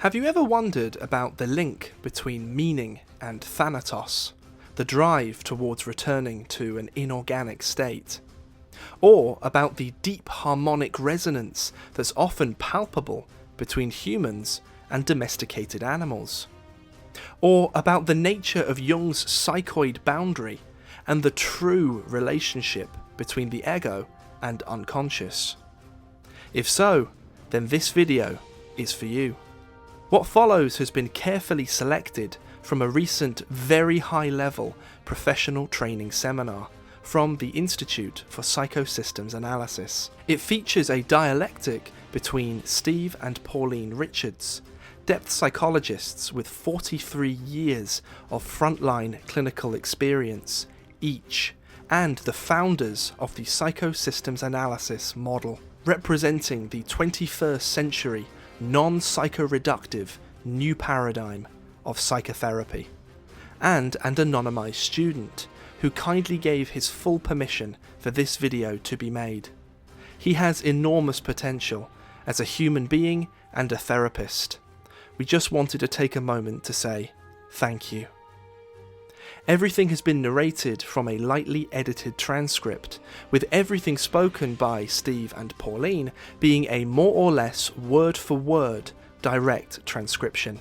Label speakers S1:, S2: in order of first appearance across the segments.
S1: Have you ever wondered about the link between meaning and Thanatos, the drive towards returning to an inorganic state? Or about the deep harmonic resonance that's often palpable between humans and domesticated animals? Or about the nature of Jung's psychoid boundary and the true relationship between the ego and unconscious? If so, then this video is for you. What follows has been carefully selected from a recent very high-level professional training seminar from the Institute for Psychosystems Analysis. It features a dialectic between Steve and Pauline Richards, depth psychologists with 43 years of frontline clinical experience each, and the founders of the psychosystems analysis model, representing the 21st century non-psychoreductive new paradigm of psychotherapy, and an anonymised student who kindly gave his full permission for this video to be made. He has enormous potential as a human being and a therapist. We just wanted to take a moment to say thank you. Everything has been narrated from a lightly edited transcript, with everything spoken by Steve and Pauline being a more or less word-for-word direct transcription.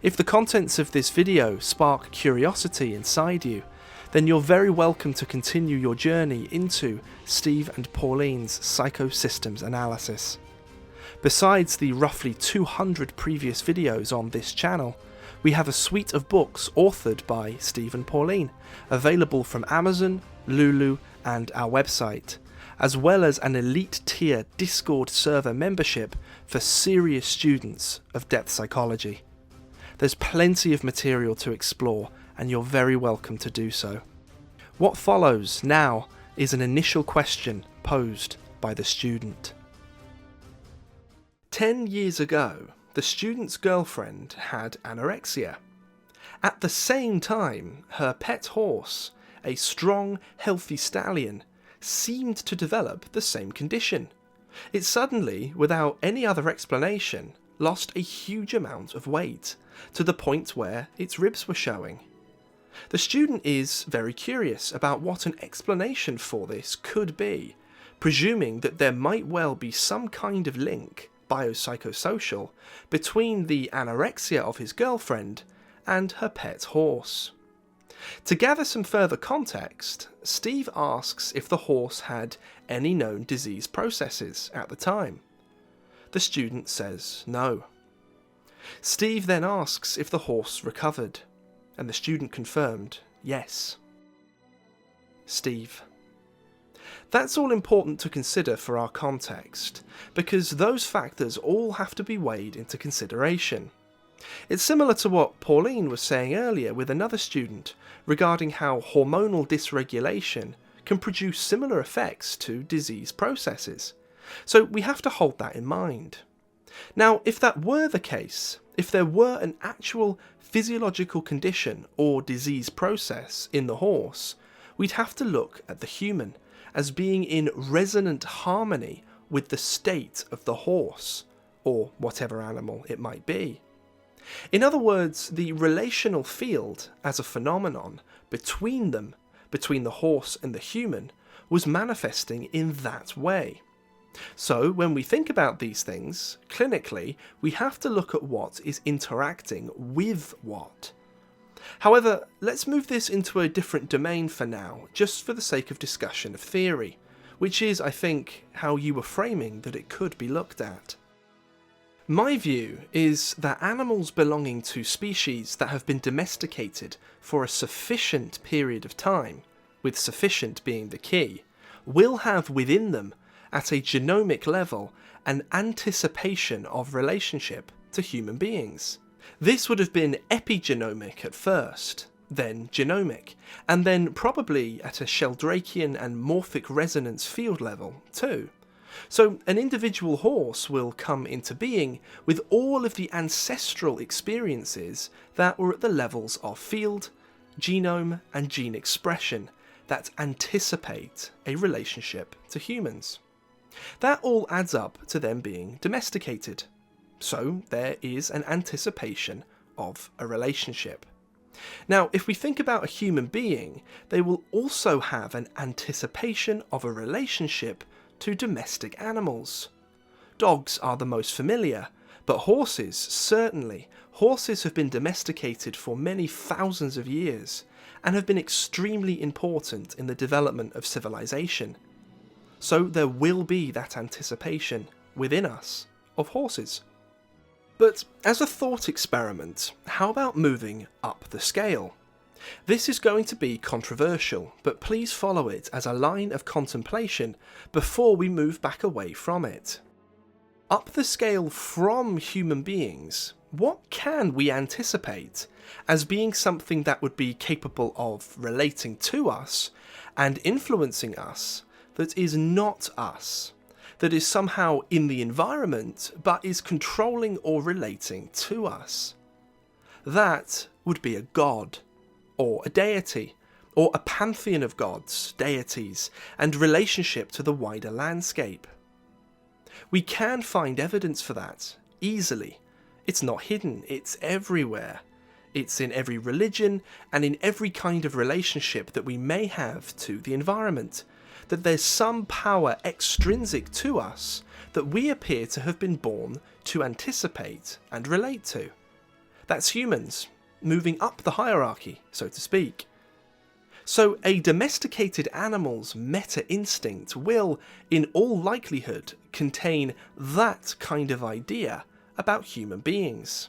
S1: If the contents of this video spark curiosity inside you, then you're very welcome to continue your journey into Steve and Pauline's psychosystems analysis. Besides the roughly 200 previous videos on this channel, we have a suite of books authored by Steve and Pauline, available from Amazon, Lulu, and our website, as well as an elite tier Discord server membership for serious students of depth psychology. There's plenty of material to explore, and you're very welcome to do so. What follows now is an initial question posed by the student. 10 years ago, the student's girlfriend had anorexia. At the same time, her pet horse, a strong, healthy stallion, seemed to develop the same condition. It suddenly, without any other explanation, lost a huge amount of weight, to the point where its ribs were showing. The student is very curious about what an explanation for this could be, presuming that there might well be some kind of link, biopsychosocial, between the anorexia of his girlfriend and her pet horse. To gather some further context, Steve asks if the horse had any known disease processes at the time. The student says no. Steve then asks if the horse recovered, and the student confirmed yes. Steve: that's all important to consider for our context, because those factors all have to be weighed into consideration. It's similar to what Pauline was saying earlier with another student regarding how hormonal dysregulation can produce similar effects to disease processes. So we have to hold that in mind. Now, if that were the case, if there were an actual physiological condition or disease process in the horse, we'd have to look at the human as being in resonant harmony with the state of the horse, or whatever animal it might be. In other words, the relational field as a phenomenon between them, between the horse and the human, was manifesting in that way. So when we think about these things, clinically, we have to look at what is interacting with what. However, let's move this into a different domain for now, just for the sake of discussion of theory, which is, I think, how you were framing that it could be looked at. My view is that animals belonging to species that have been domesticated for a sufficient period of time, with sufficient being the key, will have within them, at a genomic level, an anticipation of relationship to human beings. This would have been epigenomic at first, then genomic, and then probably at a Sheldrakean and morphic resonance field level too. So an individual horse will come into being with all of the ancestral experiences that were at the levels of field, genome, and gene expression that anticipate a relationship to humans. That all adds up to them being domesticated. So there is an anticipation of a relationship. Now, if we think about a human being, they will also have an anticipation of a relationship to domestic animals. Dogs are the most familiar, but horses, certainly. Horses have been domesticated for many thousands of years and have been extremely important in the development of civilization. So there will be that anticipation within us of horses. But as a thought experiment, how about moving up the scale? This is going to be controversial, but please follow it as a line of contemplation before we move back away from it. Up the scale from human beings, what can we anticipate as being something that would be capable of relating to us and influencing us that is not us? That is somehow in the environment, but is controlling or relating to us? That would be a god, or a deity, or a pantheon of gods, deities, and relationship to the wider landscape. We can find evidence for that, easily. It's not hidden, it's everywhere. It's in every religion, and in every kind of relationship that we may have to the environment. That there's some power extrinsic to us that we appear to have been born to anticipate and relate to. That's humans, moving up the hierarchy, so to speak. So a domesticated animal's meta-instinct will, in all likelihood, contain that kind of idea about human beings.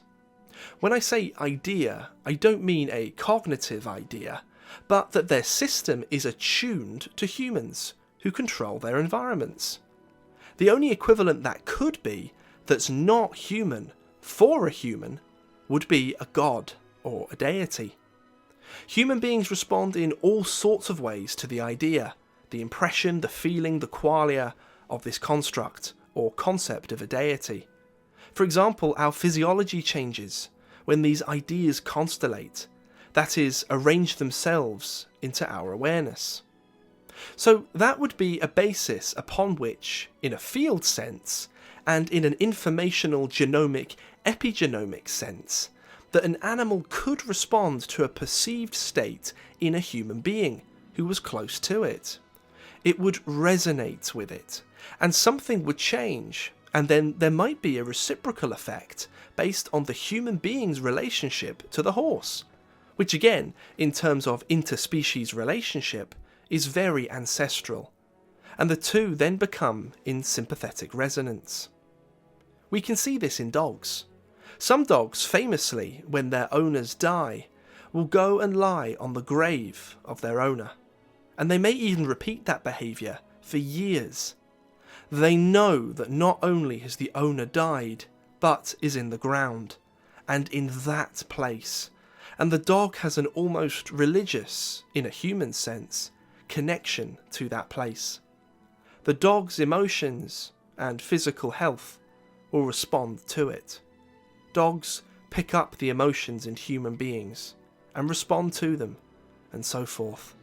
S1: When I say idea, I don't mean a cognitive idea, but that their system is attuned to humans who control their environments. The only equivalent that could be that's not human for a human would be a god or a deity. Human beings respond in all sorts of ways to the idea, the impression, the feeling, the qualia of this construct or concept of a deity. For example, our physiology changes when these ideas constellate, that is, arrange themselves into our awareness. So that would be a basis upon which, in a field sense, and in an informational genomic epigenomic sense, that an animal could respond to a perceived state in a human being who was close to it. It would resonate with it, and something would change, and then there might be a reciprocal effect based on the human being's relationship to the horse, which again, in terms of interspecies relationship, is very ancestral, and the two then become in sympathetic resonance. We can see this in dogs. Some dogs, famously, when their owners die, will go and lie on the grave of their owner, and they may even repeat that behaviour for years. They know that not only has the owner died, but is in the ground, and in that place, and the dog has an almost religious, in a human sense, connection to that place. The dog's emotions and physical health will respond to it. Dogs pick up the emotions in human beings and respond to them, and so forth.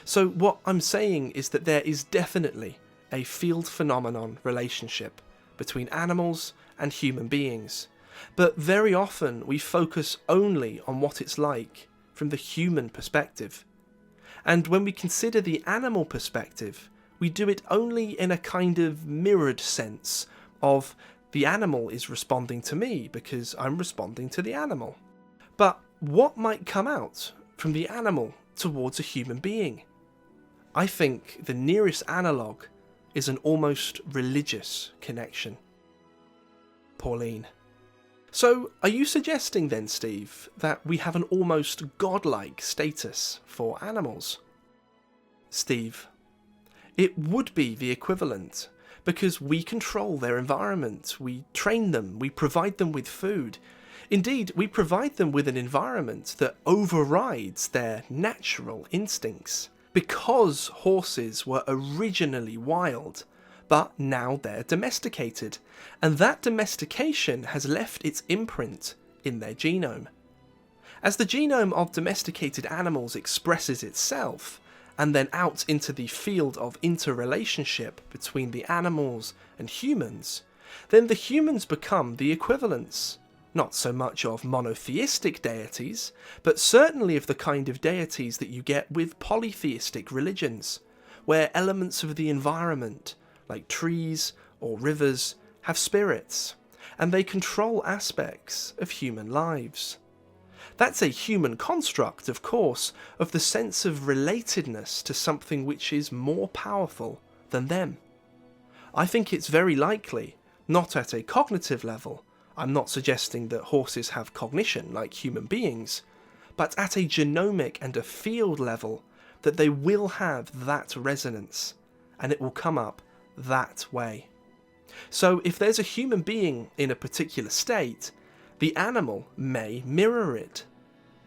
S1: So what I'm saying is that there is definitely a field phenomenon relationship between animals and human beings, but very often we focus only on what it's like from the human perspective. And when we consider the animal perspective, we do it only in a kind of mirrored sense of the animal is responding to me because I'm responding to the animal. But what might come out from the animal towards a human being? I think the nearest analogue is an almost religious connection. Pauline. So, are you suggesting then, Steve, that we have an almost godlike status for animals? Steve. It would be the equivalent, because we control their environment, we train them, we provide them with food. Indeed, we provide them with an environment that overrides their natural instincts. Because horses were originally wild, but now they're domesticated, and that domestication has left its imprint in their genome. As the genome of domesticated animals expresses itself, and then out into the field of interrelationship between the animals and humans, then the humans become the equivalents, not so much of monotheistic deities, but certainly of the kind of deities that you get with polytheistic religions, where elements of the environment, like trees or rivers, have spirits, and they control aspects of human lives. That's a human construct, of course, of the sense of relatedness to something which is more powerful than them. I think it's very likely, not at a cognitive level, I'm not suggesting that horses have cognition like human beings, but at a genomic and a field level, that they will have that resonance, and it will come up that way. So if there's a human being in a particular state, the animal may mirror it.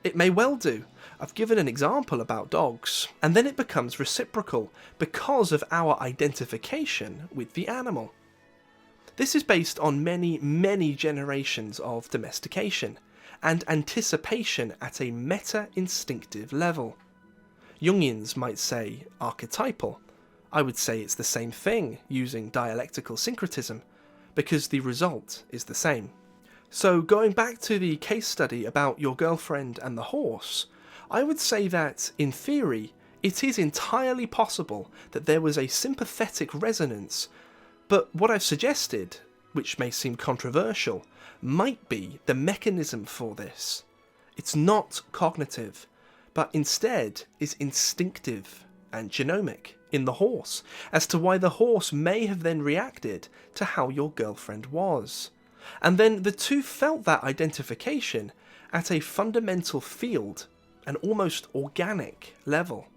S1: It may well do. I've given an example about dogs, and then it becomes reciprocal because of our identification with the animal. This is based on many, many generations of domestication and anticipation at a meta-instinctive level. Jungians might say archetypal. I would say it's the same thing using dialectical syncretism, because the result is the same. So going back to the case study about your girlfriend and the horse, I would say that, in theory, it is entirely possible that there was a sympathetic resonance, but what I've suggested, which may seem controversial, might be the mechanism for this. It's not cognitive, but instead is instinctive and genomic in the horse, as to why the horse may have then reacted to how your girlfriend was. And then the two felt that identification at a fundamental field, an almost organic level.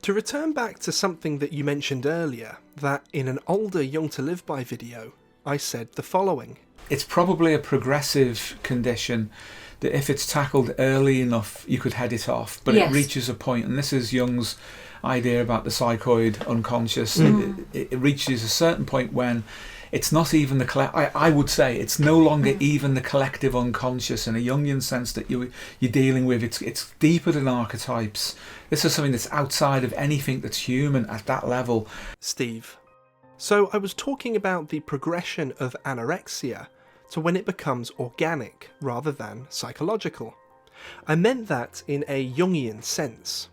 S1: To return back to something that you mentioned earlier, that in an older Jung To Live By video, I said the following.
S2: It's probably a progressive condition that if it's tackled early enough, you could head it off, but It reaches a point, and this is Jung's idea about the psychoid unconscious. It reaches a certain point when it's not even the I would say it's no longer even the collective unconscious in a Jungian sense that you're dealing with. It's deeper than archetypes. This is something that's outside of anything that's human at that level.
S1: Steve. So I was talking about the progression of anorexia to when it becomes organic rather than psychological. I meant that in a Jungian sense.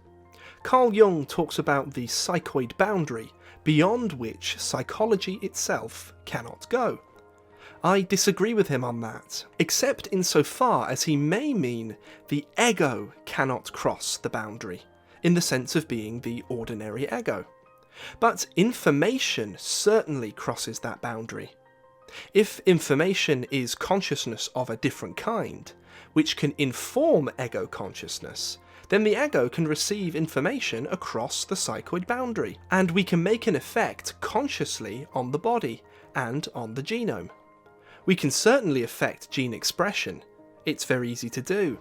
S1: Carl Jung talks about the psychoid boundary, beyond which psychology itself cannot go. I disagree with him on that, except insofar as he may mean the ego cannot cross the boundary, in the sense of being the ordinary ego. But information certainly crosses that boundary. If information is consciousness of a different kind, which can inform ego consciousness, then the ego can receive information across the psychoid boundary, and we can make an effect consciously on the body and on the genome. We can certainly affect gene expression. It's very easy to do.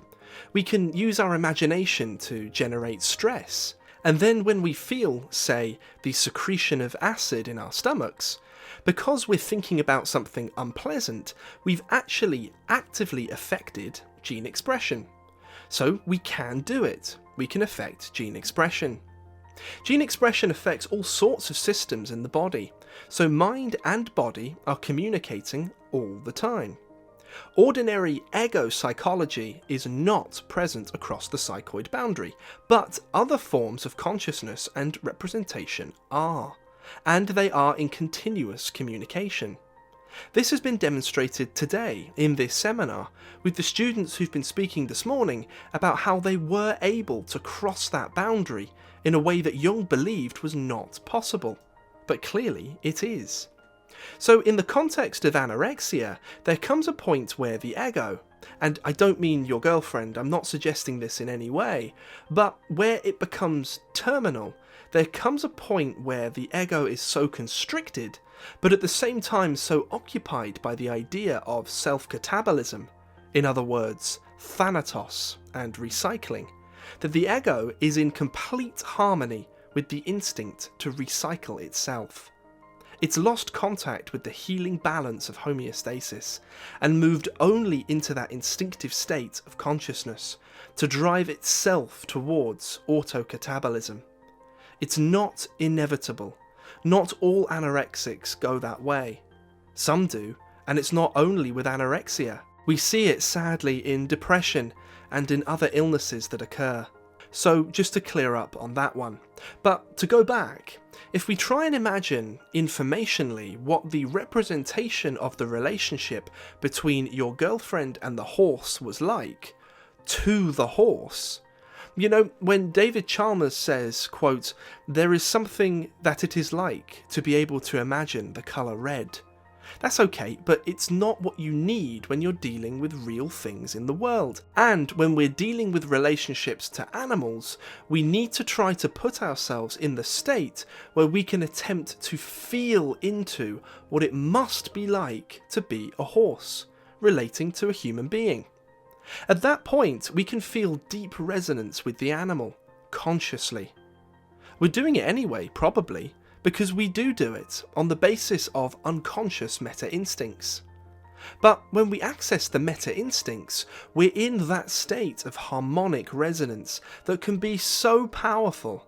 S1: We can use our imagination to generate stress, and then when we feel, say, the secretion of acid in our stomachs, because we're thinking about something unpleasant, we've actually actively affected gene expression. So we can do it. We can affect gene expression. Gene expression affects all sorts of systems in the body, so mind and body are communicating all the time. Ordinary ego psychology is not present across the psychoid boundary, but other forms of consciousness and representation are, and they are in continuous communication. This has been demonstrated today in this seminar with the students who've been speaking this morning about how they were able to cross that boundary in a way that Jung believed was not possible, but clearly it is. So in the context of anorexia, there comes a point where the ego, and I don't mean your girlfriend, I'm not suggesting this in any way, but where it becomes terminal, there comes a point where the ego is so constricted, but at the same time so occupied by the idea of self-catabolism, in other words, Thanatos and recycling, that the ego is in complete harmony with the instinct to recycle itself. It's lost contact with the healing balance of homeostasis and moved only into that instinctive state of consciousness to drive itself towards autocatabolism. It's not inevitable. Not all anorexics go that way. Some do, and it's not only with anorexia. We see it sadly in depression and in other illnesses that occur. So just to clear up on that one. But to go back, if we try and imagine informationally what the representation of the relationship between your girlfriend and the horse was like, to the horse, you know, when David Chalmers says, quote, "There is something that it is like to be able to imagine the colour red." That's okay, but it's not what you need when you're dealing with real things in the world. And when we're dealing with relationships to animals, we need to try to put ourselves in the state where we can attempt to feel into what it must be like to be a horse, relating to a human being. At that point, we can feel deep resonance with the animal, consciously. We're doing it anyway, probably, because we do it on the basis of unconscious meta-instincts. But when we access the meta-instincts, we're in that state of harmonic resonance that can be so powerful.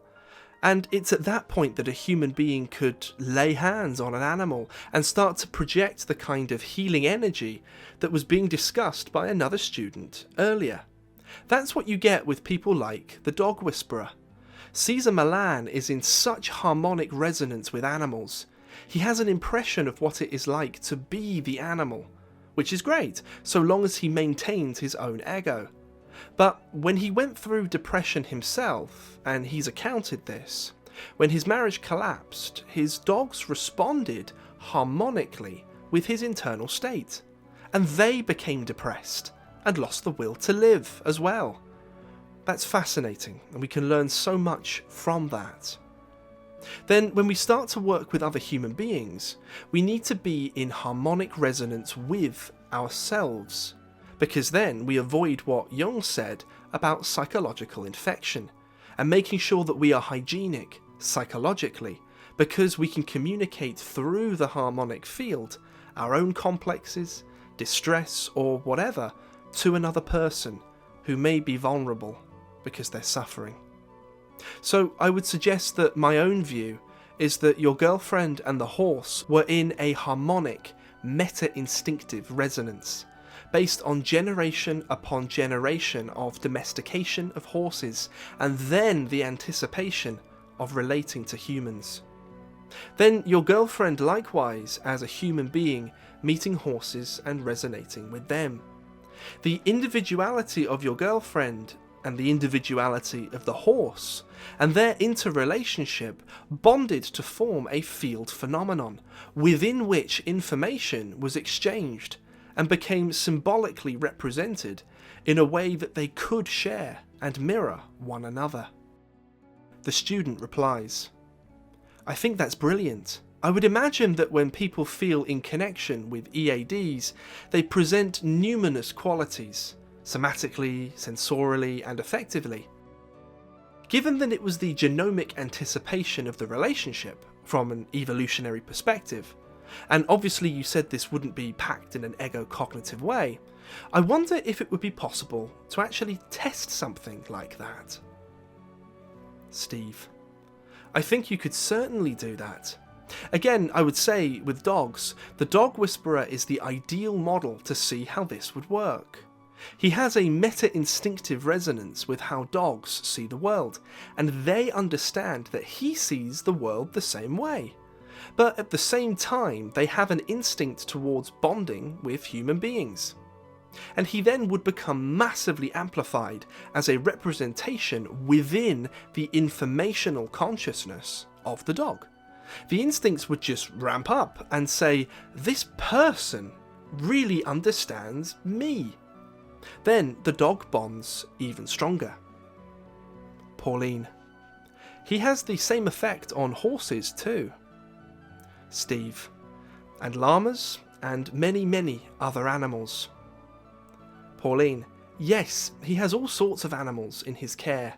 S1: And it's at that point that a human being could lay hands on an animal and start to project the kind of healing energy that was being discussed by another student earlier. That's what you get with people like the dog whisperer. Cesar Millan is in such harmonic resonance with animals. He has an impression of what it is like to be the animal, which is great, so long as he maintains his own ego. But when he went through depression himself, and he's accounted this, when his marriage collapsed, his dogs responded harmonically with his internal state, and they became depressed and lost the will to live as well. That's fascinating, and we can learn so much from that. Then, when we start to work with other human beings, we need to be in harmonic resonance with ourselves, because then we avoid what Jung said about psychological infection, and making sure that we are hygienic, psychologically, because we can communicate through the harmonic field our own complexes, distress, or whatever, to another person who may be vulnerable because they're suffering. So I would suggest that my own view is that your girlfriend and the horse were in a harmonic, meta-instinctive resonance, based on generation upon generation of domestication of horses, and then the anticipation of relating to humans. Then your girlfriend likewise as a human being meeting horses and resonating with them. The individuality of your girlfriend and the individuality of the horse, and their interrelationship bonded to form a field phenomenon, within which information was exchanged and became symbolically represented in a way that they could share and mirror one another. The student replies, "I think that's brilliant. I would imagine that when people feel in connection with EADs, they present numinous qualities, somatically, sensorially, and affectively. Given that it was the genomic anticipation of the relationship from an evolutionary perspective, and obviously you said this wouldn't be packed in an ego-cognitive way, I wonder if it would be possible to actually test something like that." Steve: "I think you could certainly do that. Again, I would say, with dogs, the dog whisperer is the ideal model to see how this would work. He has a meta-instinctive resonance with how dogs see the world, and they understand that he sees the world the same way. But at the same time, they have an instinct towards bonding with human beings. And he then would become massively amplified as a representation within the informational consciousness of the dog. The instincts would just ramp up and say, this person really understands me. Then the dog bonds even stronger. Pauline: he has the same effect on horses too. Steve: and llamas and many other animals. Pauline: yes, he has all sorts of animals in his care.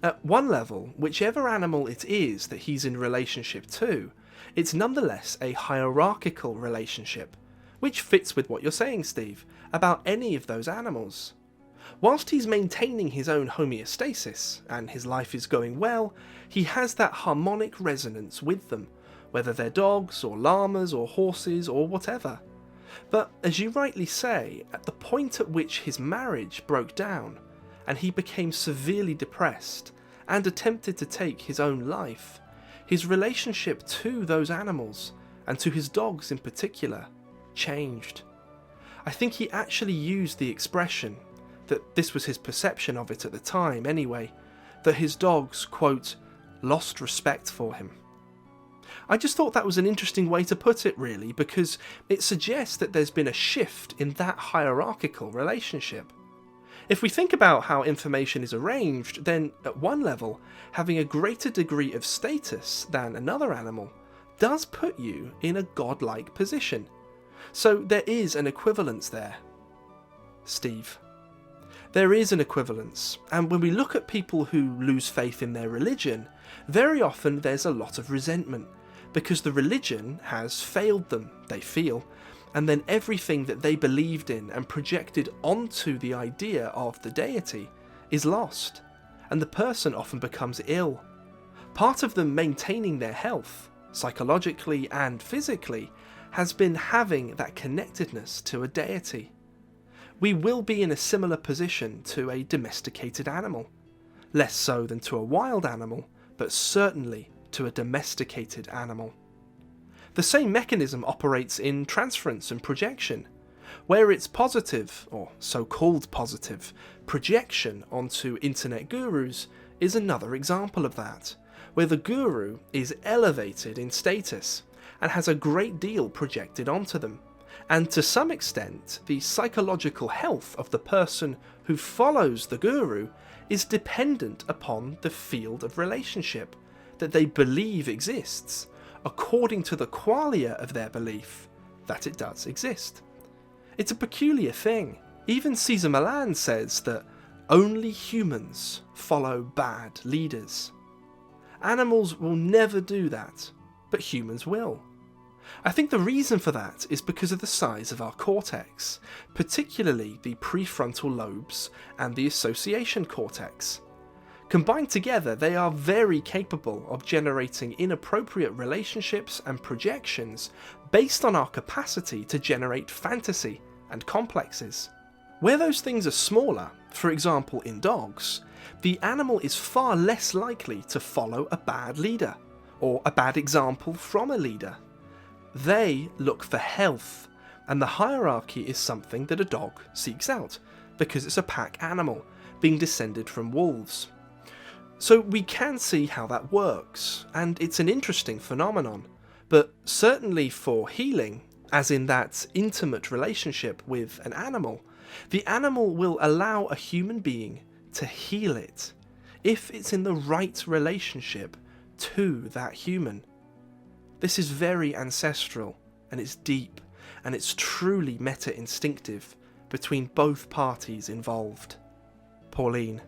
S1: At one level, whichever animal it is that he's in relationship to, it's nonetheless a hierarchical relationship, which fits with what you're saying, Steve, about any of those animals. Whilst he's maintaining his own homeostasis, and his life is going well, he has that harmonic resonance with them, whether they're dogs or llamas or horses or whatever. But as you rightly say, at the point at which his marriage broke down and he became severely depressed and attempted to take his own life, his relationship to those animals, and to his dogs in particular, changed. I think he actually used the expression, that this was his perception of it at the time anyway, that his dogs, quote, lost respect for him. I just thought that was an interesting way to put it, really, because it suggests that there's been a shift in that hierarchical relationship. If we think about how information is arranged, then at one level, having a greater degree of status than another animal does put you in a godlike position. So there is an equivalence there. Steve. There is an equivalence, and when we look at people who lose faith in their religion, very often there's a lot of resentment, because the religion has failed them, they feel, and then everything that they believed in and projected onto the idea of the deity is lost, and the person often becomes ill. Part of them maintaining their health, psychologically and physically, has been having that connectedness to a deity. We will be in a similar position to a domesticated animal. Less so than to a wild animal, but certainly to a domesticated animal. The same mechanism operates in transference and projection, where it's positive, or so-called positive, projection onto internet gurus is another example of that, where the guru is elevated in status and has a great deal projected onto them, and to some extent the psychological health of the person who follows the guru is dependent upon the field of relationship that they believe exists, according to the qualia of their belief that it does exist. It's a peculiar thing. Even Cesar Millan says that only humans follow bad leaders. Animals will never do that, but humans will. I think the reason for that is because of the size of our cortex, particularly the prefrontal lobes and the association cortex. Combined together, they are very capable of generating inappropriate relationships and projections based on our capacity to generate fantasy and complexes. Where those things are smaller, for example in dogs, the animal is far less likely to follow a bad leader, or a bad example from a leader. They look for health, and the hierarchy is something that a dog seeks out, because it's a pack animal, being descended from wolves. So we can see how that works, and it's an interesting phenomenon, but certainly for healing, as in that intimate relationship with an animal, the animal will allow a human being to heal it, if it's in the right relationship to that human. This is very ancestral, and it's deep, and it's truly meta-instinctive between both parties involved. Pauline.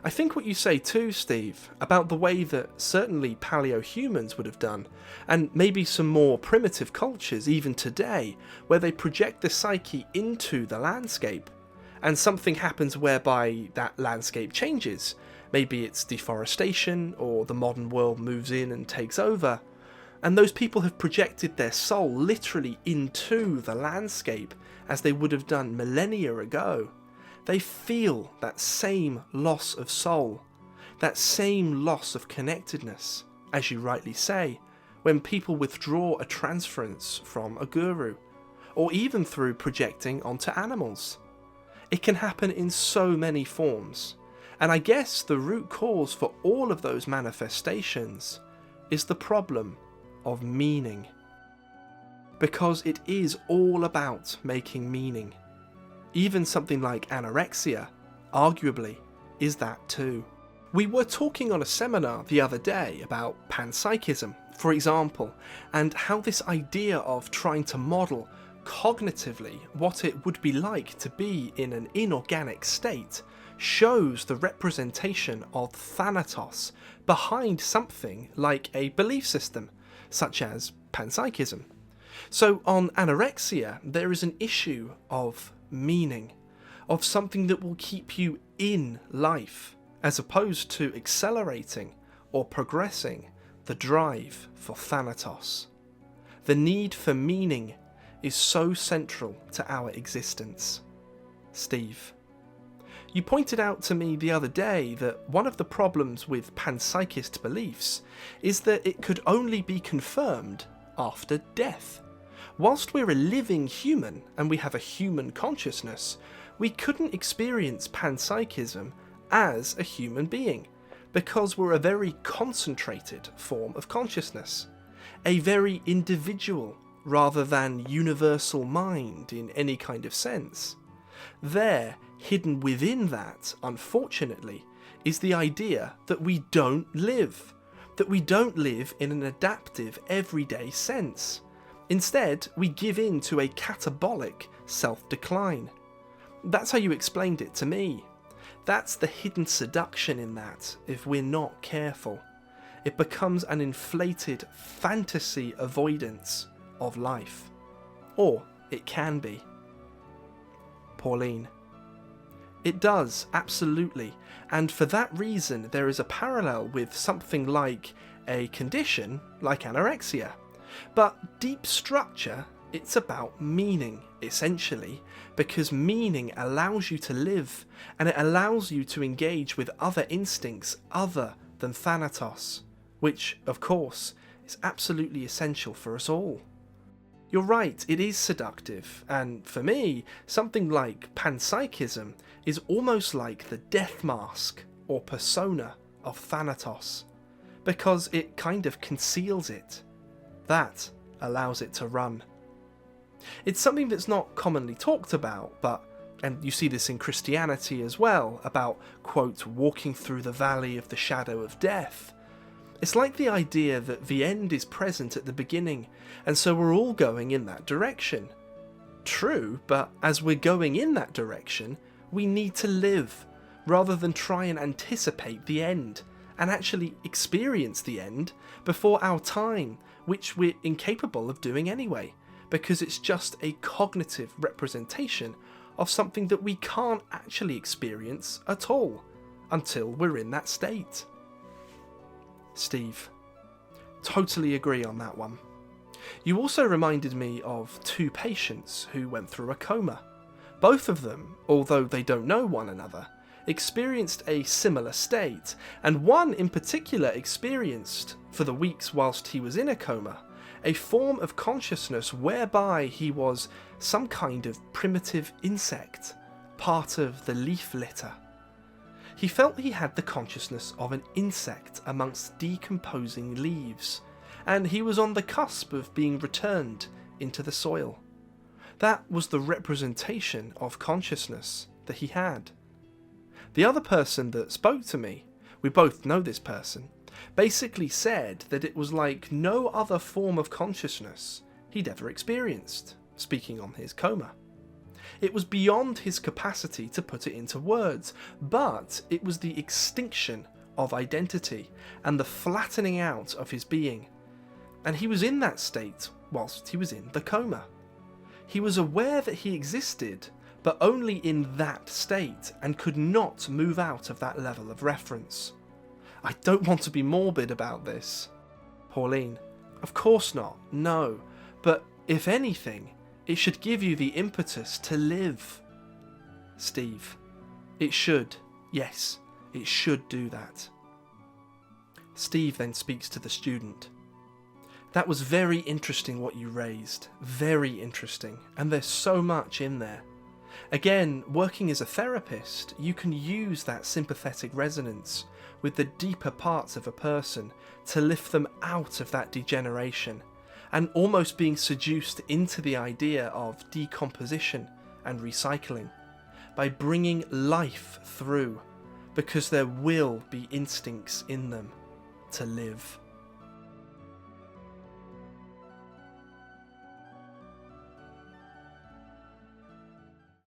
S1: I think what you say too, Steve, about the way that certainly paleo-humans would have done, and maybe some more primitive cultures even today, where they project the psyche into the landscape, and something happens whereby that landscape changes. Maybe it's deforestation, or the modern world moves in and takes over, and those people have projected their soul literally into the landscape, as they would have done millennia ago. They feel that same loss of soul, that same loss of connectedness, as you rightly say, when people withdraw a transference from a guru, or even through projecting onto animals. It can happen in so many forms, and I guess the root cause for all of those manifestations is the problem of meaning. Because it is all about making meaning. Even something like anorexia, arguably, is that too. We were talking on a seminar the other day about panpsychism, for example, and how this idea of trying to model cognitively what it would be like to be in an inorganic state shows the representation of Thanatos behind something like a belief system, such as panpsychism. So on anorexia, there is an issue of meaning, of something that will keep you in life, as opposed to accelerating or progressing the drive for Thanatos. The need for meaning is so central to our existence. Steve. You pointed out to me the other day that one of the problems with panpsychist beliefs is that it could only be confirmed after death. Whilst we're a living human and we have a human consciousness, we couldn't experience panpsychism as a human being because we're a very concentrated form of consciousness, a very individual rather than universal mind in any kind of sense. There, hidden within that, unfortunately, is the idea that we don't live in an adaptive, everyday sense. Instead, we give in to a catabolic self-decline. That's how you explained it to me. That's the hidden seduction in that, if we're not careful. It becomes an inflated fantasy avoidance of life. Or it can be. Pauline. It does, absolutely, and for that reason there is a parallel with something like a condition like anorexia. But deep structure, it's about meaning, essentially, because meaning allows you to live, and it allows you to engage with other instincts other than Thanatos, which, of course, is absolutely essential for us all. You're right, it is seductive, and for me, something like panpsychism is almost like the death mask or persona of Thanatos, because it kind of conceals it. That allows it to run. It's something that's not commonly talked about, but, and you see this in Christianity as well, about, quote, walking through the valley of the shadow of death. It's like the idea that the end is present at the beginning, and so we're all going in that direction. True, but as we're going in that direction, we need to live, rather than try and anticipate the end, and actually experience the end before our time, which we're incapable of doing anyway, because it's just a cognitive representation of something that we can't actually experience at all, until we're in that state. Steve. Totally agree on that one. You also reminded me of two patients who went through a coma. Both of them, although they don't know one another, experienced a similar state, and one in particular experienced, for the weeks whilst he was in a coma, a form of consciousness whereby he was some kind of primitive insect, part of the leaf litter. He felt he had the consciousness of an insect amongst decomposing leaves, and he was on the cusp of being returned into the soil. That was the representation of consciousness that he had. The other person that spoke to me, we both know this person, basically said that it was like no other form of consciousness he'd ever experienced, speaking on his coma. It was beyond his capacity to put it into words, but it was the extinction of identity and the flattening out of his being. And he was in that state whilst he was in the coma. He was aware that he existed, but only in that state, and could not move out of that level of reference. I don't want to be morbid about this. Pauline. Of course not, no. But if anything, it should give you the impetus to live. Steve. It should. Yes, it should do that. Steve then speaks to the student. That was very interesting what you raised. Very interesting. And there's so much in there. Again, working as a therapist, you can use that sympathetic resonance with the deeper parts of a person to lift them out of that degeneration, and almost being seduced into the idea of decomposition and recycling, by bringing life through, because there will be instincts in them to live.